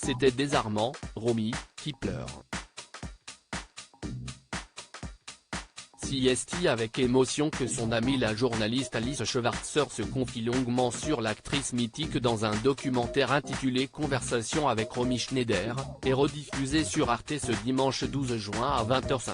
C'était désarmant, Romy, qui pleure. Si est avec émotion que son amie la journaliste Alice Schwarzer se confie longuement sur l'actrice mythique dans un documentaire intitulé Conversation avec Romy Schneider, et rediffusé sur Arte ce dimanche 12 juin à 20h05.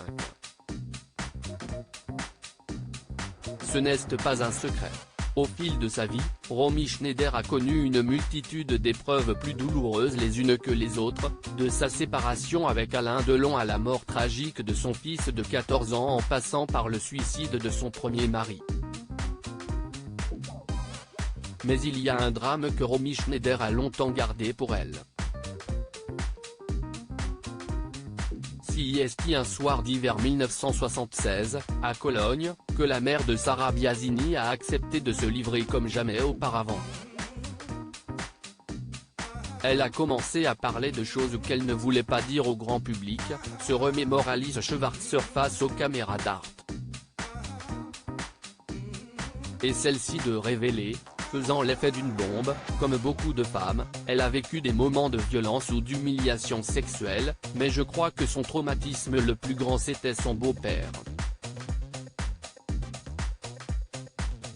Ce n'est pas un secret. Au fil de sa vie, Romy Schneider a connu une multitude d'épreuves plus douloureuses les unes que les autres, de sa séparation avec Alain Delon à la mort tragique de son fils de 14 ans en passant par le suicide de son premier mari. Mais il y a un drame que Romy Schneider a longtemps gardé pour elle. C'est un soir d'hiver 1976, à Cologne, que la mère de Sarah Biasini a accepté de se livrer comme jamais auparavant. Elle a commencé à parler de choses qu'elle ne voulait pas dire au grand public, se remémore Alice Schwarzer face aux caméras d'Arte. Et celle-ci de révéler, faisant l'effet d'une bombe, comme beaucoup de femmes, elle a vécu des moments de violence ou d'humiliation sexuelle, mais je crois que son traumatisme le plus grand c'était son beau-père.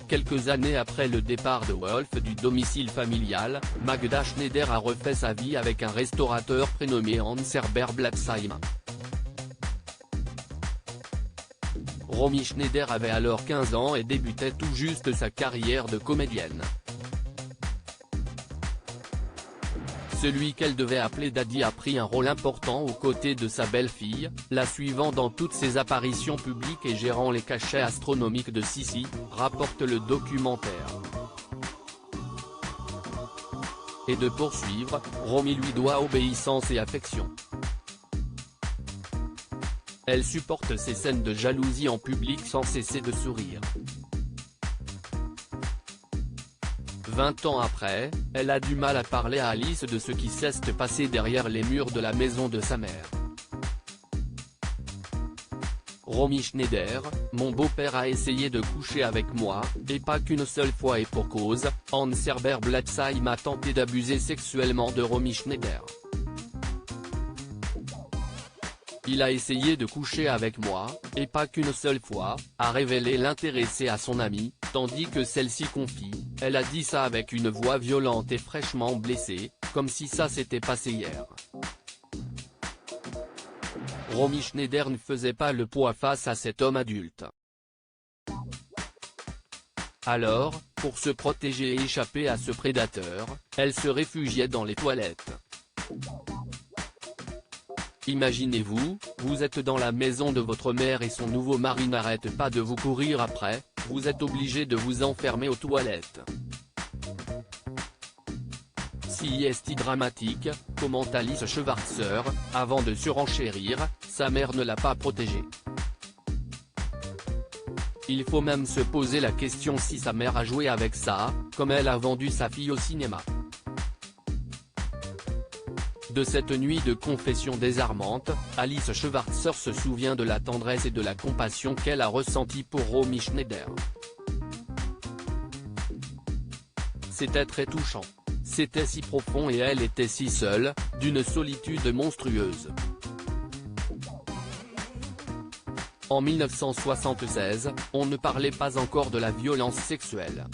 Quelques années après le départ de Wolf du domicile familial, Magda Schneider a refait sa vie avec un restaurateur prénommé Hans-Herbert Blatzheim. Romy Schneider avait alors 15 ans et débutait tout juste sa carrière de comédienne. Celui qu'elle devait appeler Daddy a pris un rôle important aux côtés de sa belle-fille, la suivant dans toutes ses apparitions publiques et gérant les cachets astronomiques de Sissi, rapporte le documentaire. Et de poursuivre, Romy lui doit obéissance et affection. Elle supporte ces scènes de jalousie en public sans cesser de sourire. 20 ans après, elle a du mal à parler à Alice de ce qui s'est passé derrière les murs de la maison de sa mère. Romy Schneider, mon beau-père a essayé de coucher avec moi, et pas qu'une seule fois et pour cause, Hans-Herbert Blatzheim a tenté d'abuser sexuellement de Romy Schneider. Il a essayé de coucher avec moi, et pas qu'une seule fois, a révélé l'intéressé à son amie, tandis que celle-ci confie, elle a dit ça avec une voix violente et fraîchement blessée, comme si ça s'était passé hier. Romy Schneider ne faisait pas le poids face à cet homme adulte. Alors, pour se protéger et échapper à ce prédateur, elle se réfugiait dans les toilettes. Imaginez-vous, vous êtes dans la maison de votre mère et son nouveau mari n'arrête pas de vous courir après, vous êtes obligé de vous enfermer aux toilettes. C'est dramatique, commente Alice Schwarzer, avant de surenchérir, sa mère ne l'a pas protégée. Il faut même se poser la question si sa mère a joué avec ça, comme elle a vendu sa fille au cinéma. De cette nuit de confession désarmante, Alice Schwarzer se souvient de la tendresse et de la compassion qu'elle a ressentie pour Romy Schneider. C'était très touchant. C'était si profond et elle était si seule, d'une solitude monstrueuse. En 1976, on ne parlait pas encore de la violence sexuelle.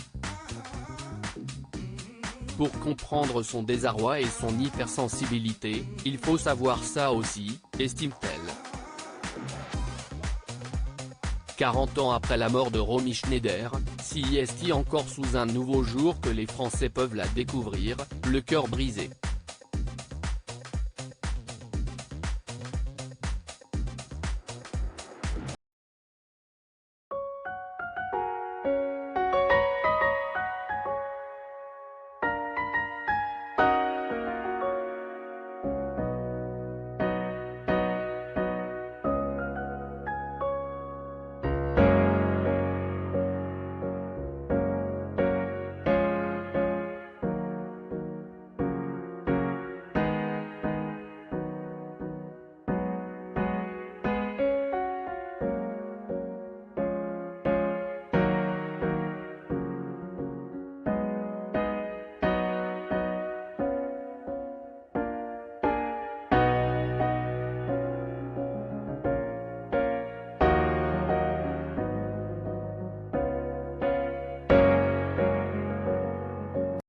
Pour comprendre son désarroi et son hypersensibilité, il faut savoir ça aussi, estime-t-elle. 40 ans après la mort de Romy Schneider, c'est encore sous un nouveau jour que les Français peuvent la découvrir, le cœur brisé.